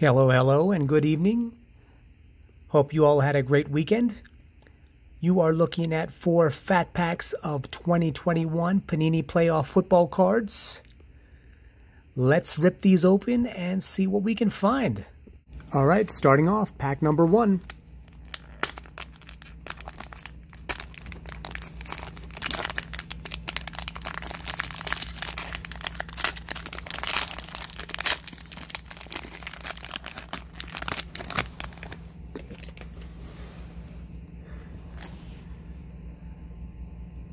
Hello, hello, and good evening. Hope you all had a great weekend. You are looking at 4 fat packs of 2021 Panini Playoff football cards. Let's rip these open and see what we can find. All right, starting off, pack number 1.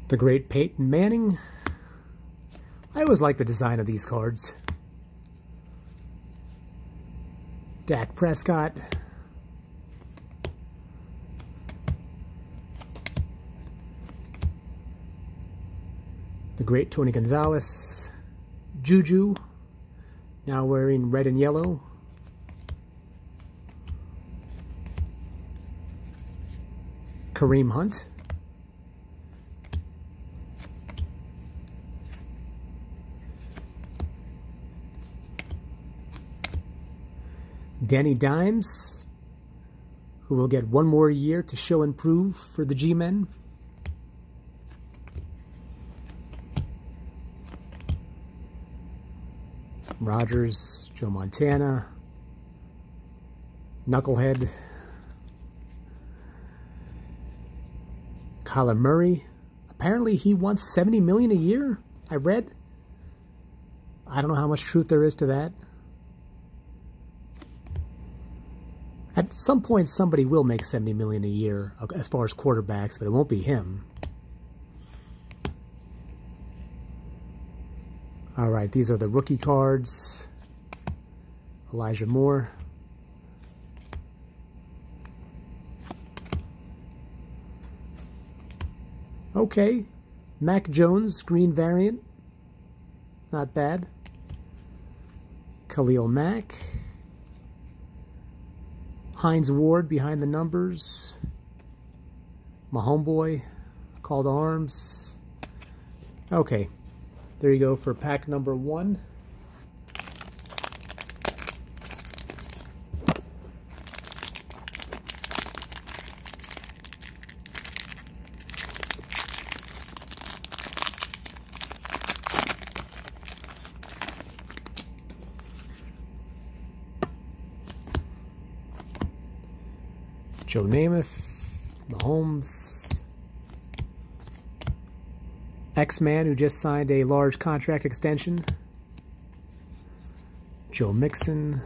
The great Peyton Manning. I always like the design of these cards. Dak Prescott. The great Tony Gonzalez. Juju, now wearing red and yellow. Kareem Hunt. Danny Dimes, who will get one more year to show and prove for the G-Men. Rodgers, Joe Montana, Knucklehead, Kyler Murray. Apparently he wants $70 million a year, I read. I don't know how much truth there is to that. At some point, somebody will make $70 million a year as far as quarterbacks, but it won't be him. All right, these are the rookie cards. Elijah Moore. Okay, Mac Jones, green variant. Not bad. Khalil Mack. Hines Ward behind the numbers. My homeboy, called arms. Okay, there you go for pack number 1. Joe Namath, Mahomes, X-Man, who just signed a large contract extension, Joe Mixon,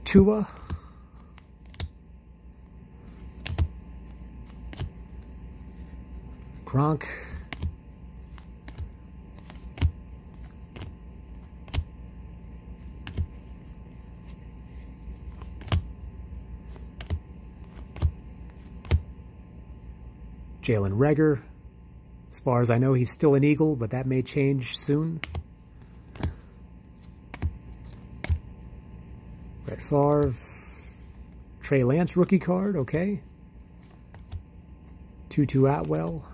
Tua, Gronk, Jalen Reagor. As far as I know, he's still an Eagle, but that may change soon. Brett Favre. Trey Lance rookie card, okay. Tutu Atwell.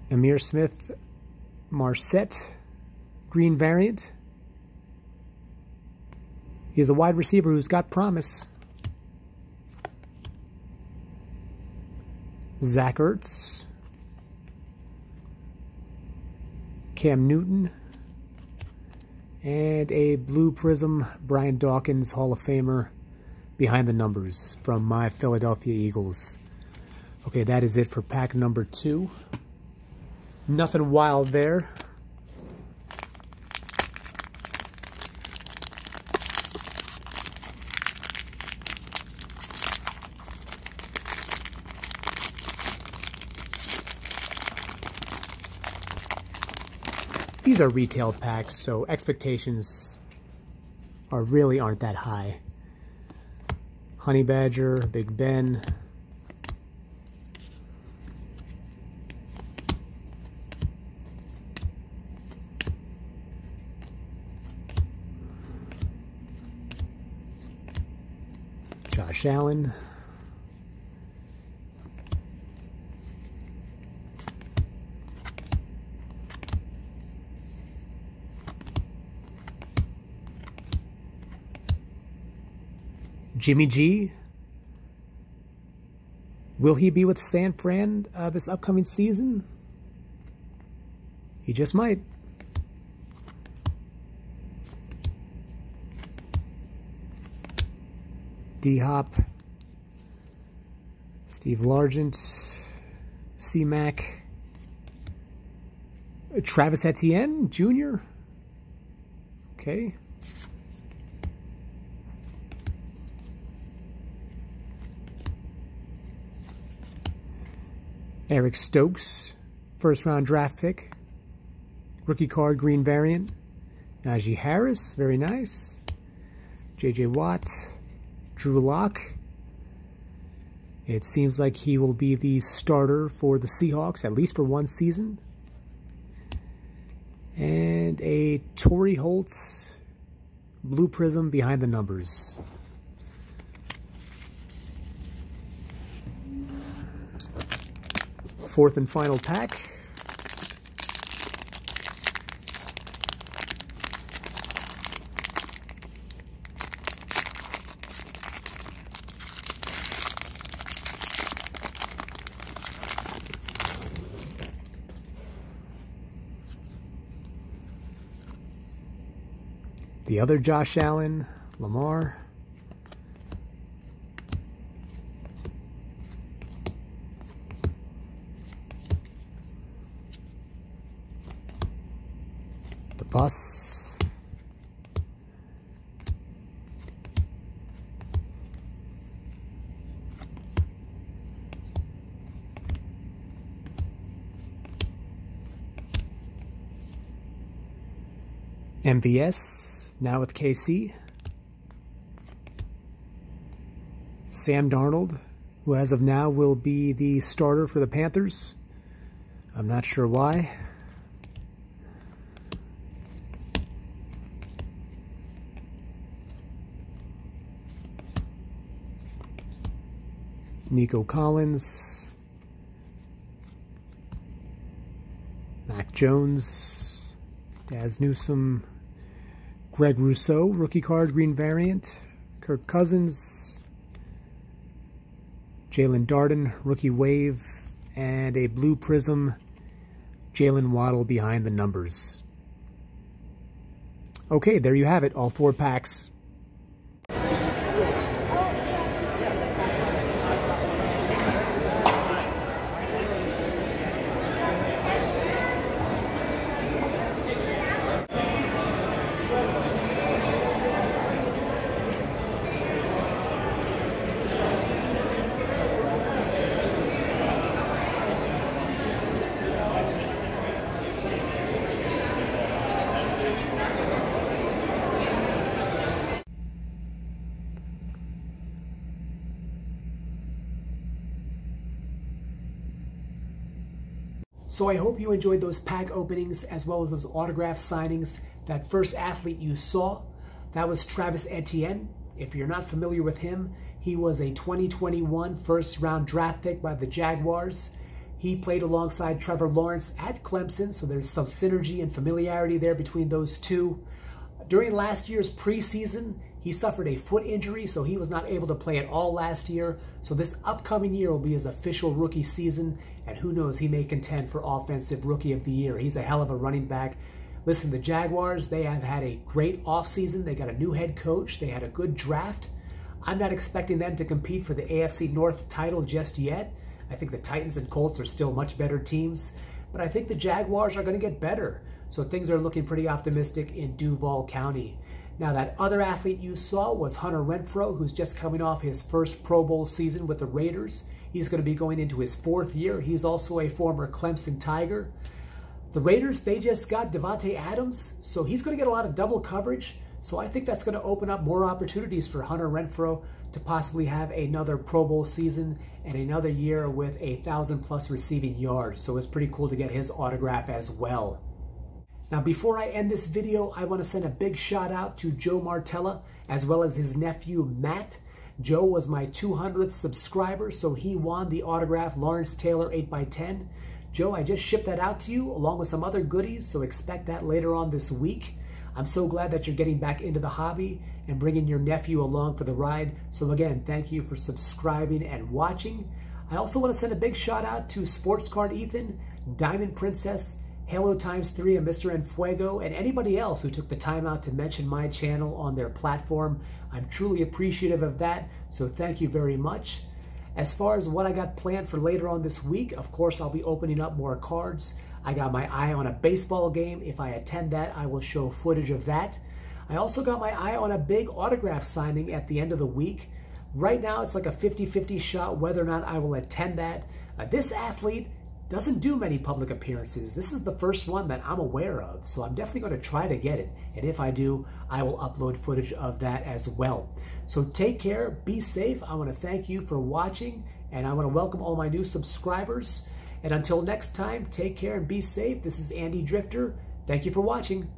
Amir Smith Marset, green variant. He's a wide receiver who's got promise. Zach Ertz. Cam Newton. And a blue prism, Brian Dawkins, Hall of Famer, behind the numbers from my Philadelphia Eagles. Okay, that is it for pack number 2. Nothing wild there. These are retail packs, so expectations really aren't that high. Honey Badger, Big Ben. Josh Allen. Jimmy G. Will he be with San Fran this upcoming season? He just might. D-Hop, Steve Largent, C-Mac, Travis Etienne Jr. Okay. Eric Stokes, first round draft pick. Rookie card, green variant. Najee Harris, very nice. J.J. Watt. Drew Lock. It seems like he will be the starter for the Seahawks, at least for one season. And a Torrey Holt blue prism behind the numbers. Fourth and final pack. The other Josh Allen, Lamar. The Bus. MVS, now with KC. Sam Darnold, who as of now will be the starter for the Panthers. I'm not sure why. Nico Collins. Mac Jones. Daz Newsome. Greg Rousseau, rookie card, green variant. Kirk Cousins. Jalen Darden, rookie wave. And a blue prism, Jalen Waddle behind the numbers. Okay, there you have it, all 4 packs. So I hope you enjoyed those pack openings as well as those autograph signings. That first athlete you saw, that was Travis Etienne. If you're not familiar with him, he was a 2021 first-round draft pick by the Jaguars. He played alongside Trevor Lawrence at Clemson, so there's some synergy and familiarity there between those two. During last year's preseason, he suffered a foot injury, so he was not able to play at all last year. So this upcoming year will be his official rookie season, and who knows, he may contend for Offensive Rookie of the Year. He's a hell of a running back. Listen, the Jaguars, they have had a great offseason. They got a new head coach. They had a good draft. I'm not expecting them to compete for the AFC North title just yet. I think the Titans and Colts are still much better teams, but I think the Jaguars are going to get better. So things are looking pretty optimistic in Duval County. Now, that other athlete you saw was Hunter Renfrow, who's just coming off his first Pro Bowl season with the Raiders. He's going to be going into his 4th year. He's also a former Clemson Tiger. The Raiders, they just got Devontae Adams, so he's going to get a lot of double coverage. So I think that's going to open up more opportunities for Hunter Renfrow to possibly have another Pro Bowl season and another year with 1,000+ receiving yards. So it's pretty cool to get his autograph as well. Now, before I end this video, I want to send a big shout out to Joe Martella as well as his nephew, Matt. Joe was my 200th subscriber, so he won the autograph Lawrence Taylor 8x10. Joe, I just shipped that out to you along with some other goodies, so expect that later on this week. I'm so glad that you're getting back into the hobby and bringing your nephew along for the ride. So again, thank you for subscribing and watching. I also want to send a big shout out to Sports Card Ethan, Diamond Princess, Halo ×3, and Mr. Enfuego, and anybody else who took the time out to mention my channel on their platform. I'm truly appreciative of that, so thank you very much. As far as what I got planned for later on this week, of course, I'll be opening up more cards. I got my eye on a baseball game. If I attend that, I will show footage of that. I also got my eye on a big autograph signing at the end of the week. Right now, it's like a 50-50 shot whether or not I will attend that. This athlete doesn't do many public appearances. This is the first one that I'm aware of, so I'm definitely going to try to get it. And if I do, I will upload footage of that as well. So take care, be safe. I want to thank you for watching, and I want to welcome all my new subscribers. And until next time, take care and be safe. This is Andy Drifter. Thank you for watching.